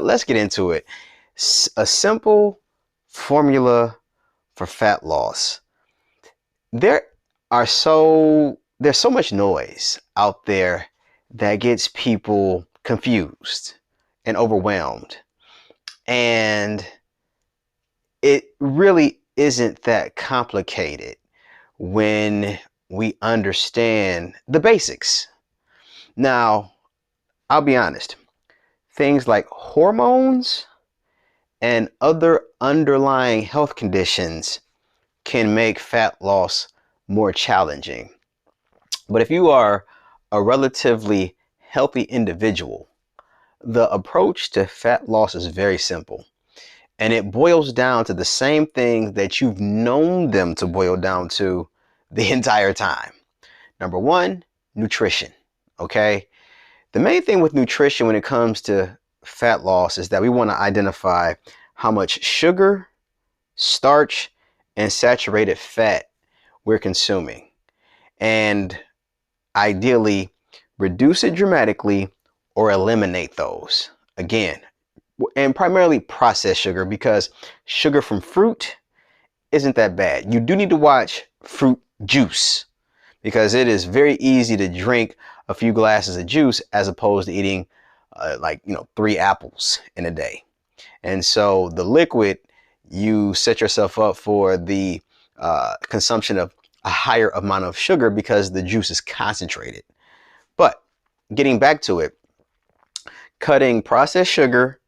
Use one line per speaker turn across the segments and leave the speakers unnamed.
let's get into it. A simple formula for fat loss. There there's so much noise out there that gets people confused and overwhelmed. And it really isn't that complicated when we understand the basics. Now, I'll be honest, things like hormones and other underlying health conditions can make fat loss more challenging. But if you are a relatively healthy individual, the approach to fat loss is very simple. And it boils down to the same things that you've known them to boil down to the entire time. Number one, nutrition. Okay. The main thing with nutrition when it comes to fat loss is that we want to identify how much sugar, starch, and saturated fat we're consuming. And ideally, reduce it dramatically or eliminate those. Again, and primarily processed sugar, because sugar from fruit isn't that bad. You do need to watch fruit juice because it is very easy to drink a few glasses of juice as opposed to eating 3 apples in a day. And so the liquid, you set yourself up for the consumption of a higher amount of sugar because the juice is concentrated. But getting back to it, cutting processed sugar,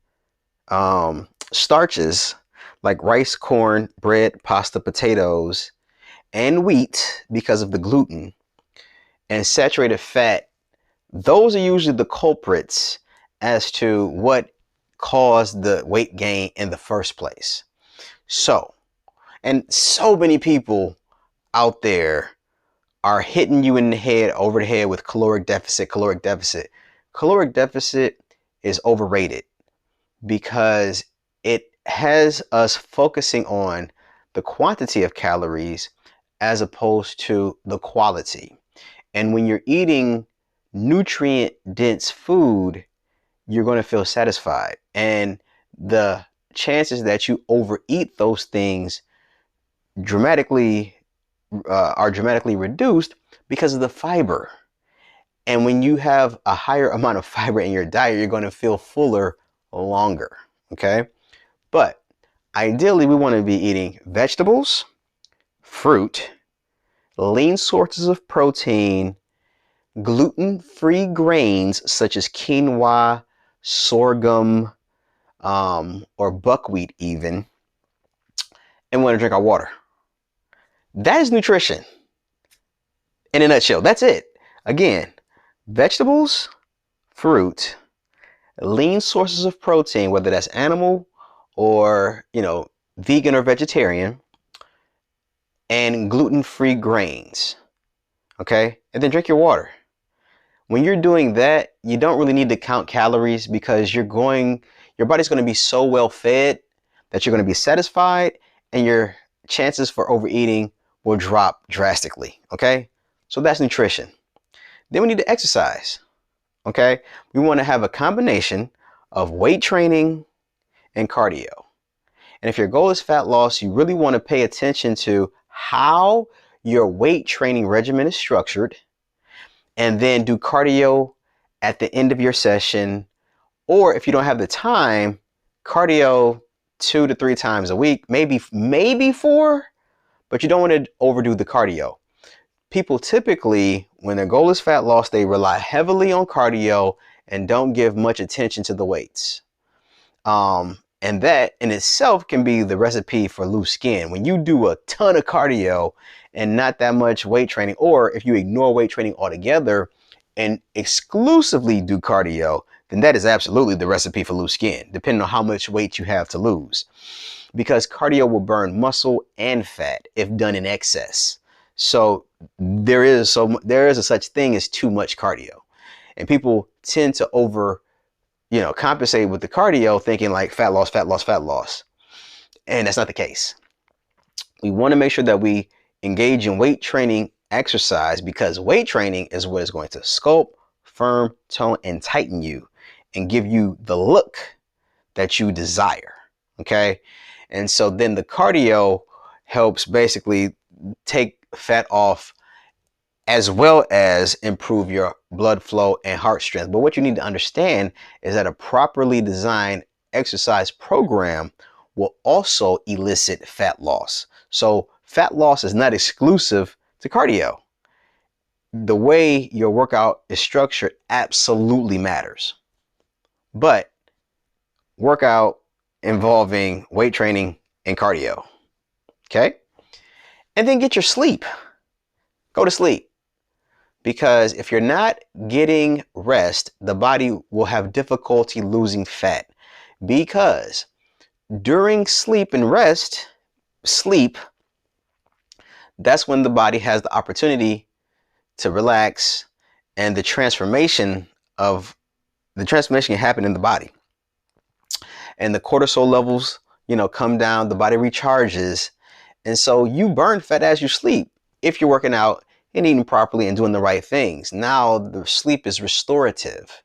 starches like rice, corn, bread, pasta, potatoes, and wheat because of the gluten, and saturated fat, those are usually the culprits as to what caused the weight gain in the first place. So many people out there are hitting you in the head, over the head with caloric deficit, caloric deficit. Caloric deficit is overrated because it has us focusing on the quantity of calories as opposed to the quality. And when you're eating nutrient dense food, you're going to feel satisfied. And the chances that you overeat those things are dramatically reduced because of the fiber. And when you have a higher amount of fiber in your diet, you're going to feel fuller longer. Okay. But ideally, we want to be eating vegetables, fruit, lean sources of protein, gluten-free grains such as quinoa, sorghum, or buckwheat even, and we want to drink our water. That is nutrition in a nutshell. That's it. Again, vegetables, fruit, lean sources of protein, whether that's animal or, vegan or vegetarian, and gluten-free grains. Okay? And then drink your water. When you're doing that, you don't really need to count calories because your body's going to be so well fed that you're going to be satisfied, and your chances for overeating will drop drastically. Okay? So that's nutrition. Then we need to exercise. Okay? We want to have a combination of weight training and cardio. And if your goal is fat loss, you really want to pay attention to how your weight training regimen is structured, and then do cardio at the end of your session. Or if you don't have the time, cardio 2 to 3 times a week, maybe 4, but you don't want to overdo the cardio. People typically, when their goal is fat loss, they rely heavily on cardio and don't give much attention to the weights. And that in itself can be the recipe for loose skin. When you do a ton of cardio and not that much weight training, or if you ignore weight training altogether and exclusively do cardio, then that is absolutely the recipe for loose skin, depending on how much weight you have to lose. Because cardio will burn muscle and fat if done in excess. So there is a such thing as too much cardio. And people tend to compensate with the cardio, thinking like fat loss, fat loss, fat loss. And that's not the case. We want to make sure that we engage in weight training exercise, because weight training is what is going to sculpt, firm, tone, and tighten you and give you the look that you desire. Okay. And so then the cardio helps basically take fat off as well as improve your blood flow and heart strength. But what you need to understand is that a properly designed exercise program will also elicit fat loss. So fat loss is not exclusive to cardio. The way your workout is structured absolutely matters. But workout involving weight training and cardio. Okay? And then get your sleep. Go to sleep. Because if you're not getting rest, the body will have difficulty losing fat. Because during sleep and rest, that's when the body has the opportunity to relax, and the transformation can happen in the body. And the cortisol levels, come down, the body recharges. And so you burn fat as you sleep if you're working out and eating properly and doing the right things. Now the sleep is restorative.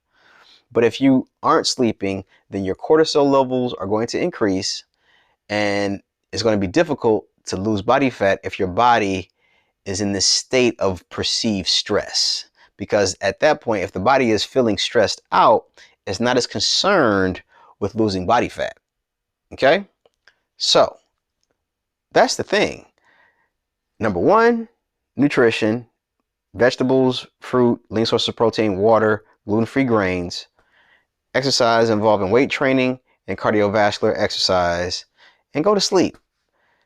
But if you aren't sleeping, then your cortisol levels are going to increase, and it's going to be difficult to lose body fat if your body is in this state of perceived stress. Because at that point, if the body is feeling stressed out, it's not as concerned with losing body fat. Okay? So that's the thing. Number one, nutrition, vegetables, fruit, lean sources of protein, water, gluten-free grains, exercise involving weight training and cardiovascular exercise, and go to sleep.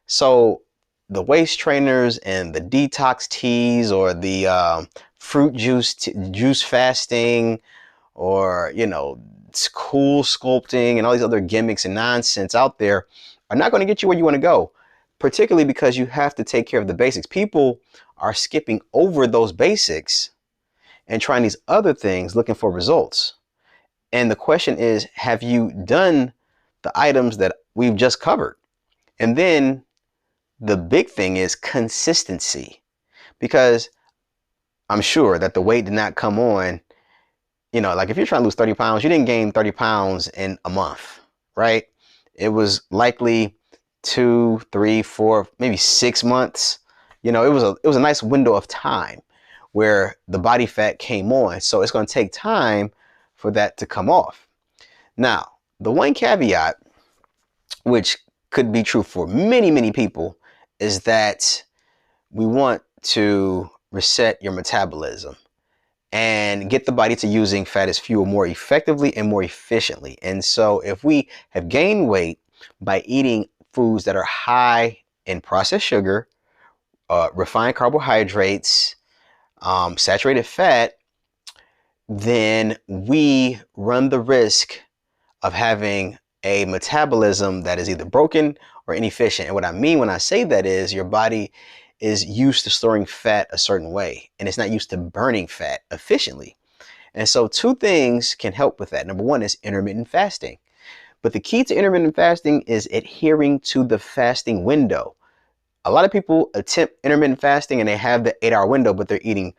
So the waist trainers and the detox teas, or the fruit juice fasting, or cool sculpting and all these other gimmicks and nonsense out there are not going to get you where you want to go, particularly because you have to take care of the basics. People are skipping over those basics and trying these other things looking for results. And the question is, have you done the items that we've just covered? And then the big thing is consistency, because I'm sure that the weight did not come on, like if you're trying to lose 30 pounds, you didn't gain 30 pounds in a month, right? It was likely 2, 3, 4, maybe 6 months. It was a nice window of time where the body fat came on. So it's going to take time for that to come off. Now, the one caveat, which could be true for many, many people, is that we want to reset your metabolism and get the body to using fat as fuel more effectively and more efficiently. And so if we have gained weight by eating foods that are high in processed sugar, refined carbohydrates, saturated fat, then we run the risk of having a metabolism that is either broken or inefficient. And what I mean when I say that is your body is used to storing fat a certain way, and it's not used to burning fat efficiently. And so two things can help with that. Number one is intermittent fasting. But the key to intermittent fasting is adhering to the fasting window. A lot of people attempt intermittent fasting and they have the 8-hour window, but they're eating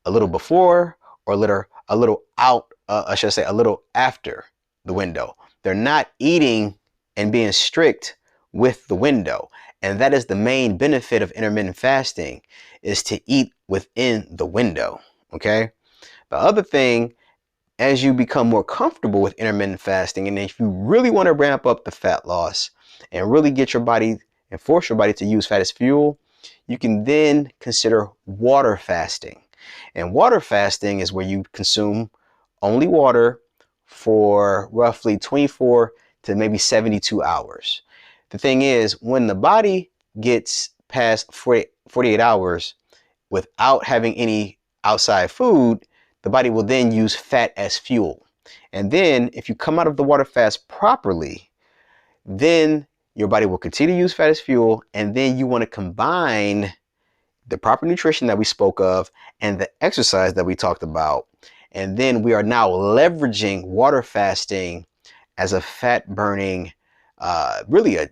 a little before or a little a little after the window. They're not eating and being strict with the window. And that is the main benefit of intermittent fasting, is to eat within the window. Okay. The other thing, as you become more comfortable with intermittent fasting, and if you really want to ramp up the fat loss and really get your body and force your body to use fat as fuel, you can then consider water fasting. And water fasting is where you consume only water for roughly 24 to maybe 72 hours. The thing is, when the body gets past 48 hours without having any outside food, the body will then use fat as fuel. And then if you come out of the water fast properly, then your body will continue to use fat as fuel. And then you want to combine the proper nutrition that we spoke of and the exercise that we talked about. And then we are now leveraging water fasting as a fat burning, really a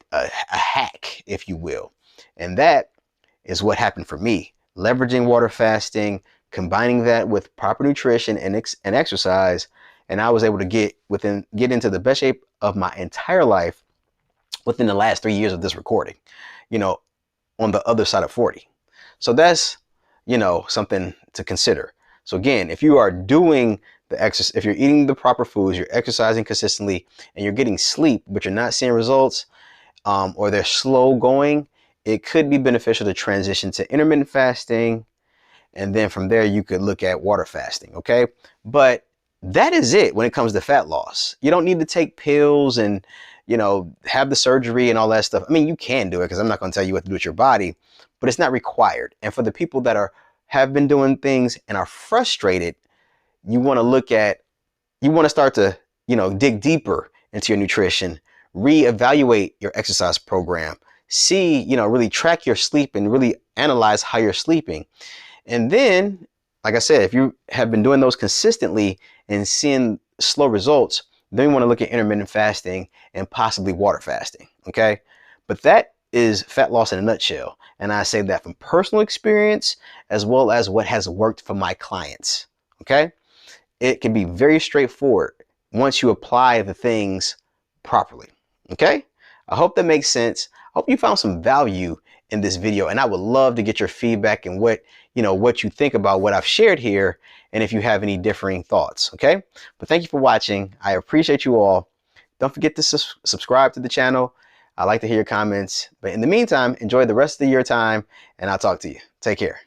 hack, if you will. And that is what happened for me. Leveraging water fasting, combining that with proper nutrition and exercise, and I was able to get into the best shape of my entire life within the last 3 years of this recording, you know, on the other side of 40. So that's, something to consider. So again, if you are doing the exercise, if you're eating the proper foods, you're exercising consistently, and you're getting sleep, but you're not seeing results, or they're slow going, it could be beneficial to transition to intermittent fasting. And then from there, you could look at water fasting. Okay. But that is it when it comes to fat loss. You don't need to take pills and, have the surgery and all that stuff. I mean, you can do it, because I'm not going to tell you what to do with your body, but it's not required. And for the people that have been doing things and are frustrated, you want to start to, dig deeper into your nutrition, reevaluate your exercise program, see, really track your sleep and really analyze how you're sleeping. And then, like I said, if you have been doing those consistently and seeing slow results, then you want to look at intermittent fasting and possibly water fasting. Okay. But that is fat loss in a nutshell. And I say that from personal experience as well as what has worked for my clients. Okay. It can be very straightforward once you apply the things properly. Okay. I hope that makes sense. I hope you found some value in this video, and I would love to get your feedback and what you think about what I've shared here, and if you have any differing thoughts. Okay. But thank you for watching. I appreciate you all. Don't forget to subscribe to the channel. I like to hear your comments, but in the meantime, enjoy the rest of your time, and I'll talk to you. Take care.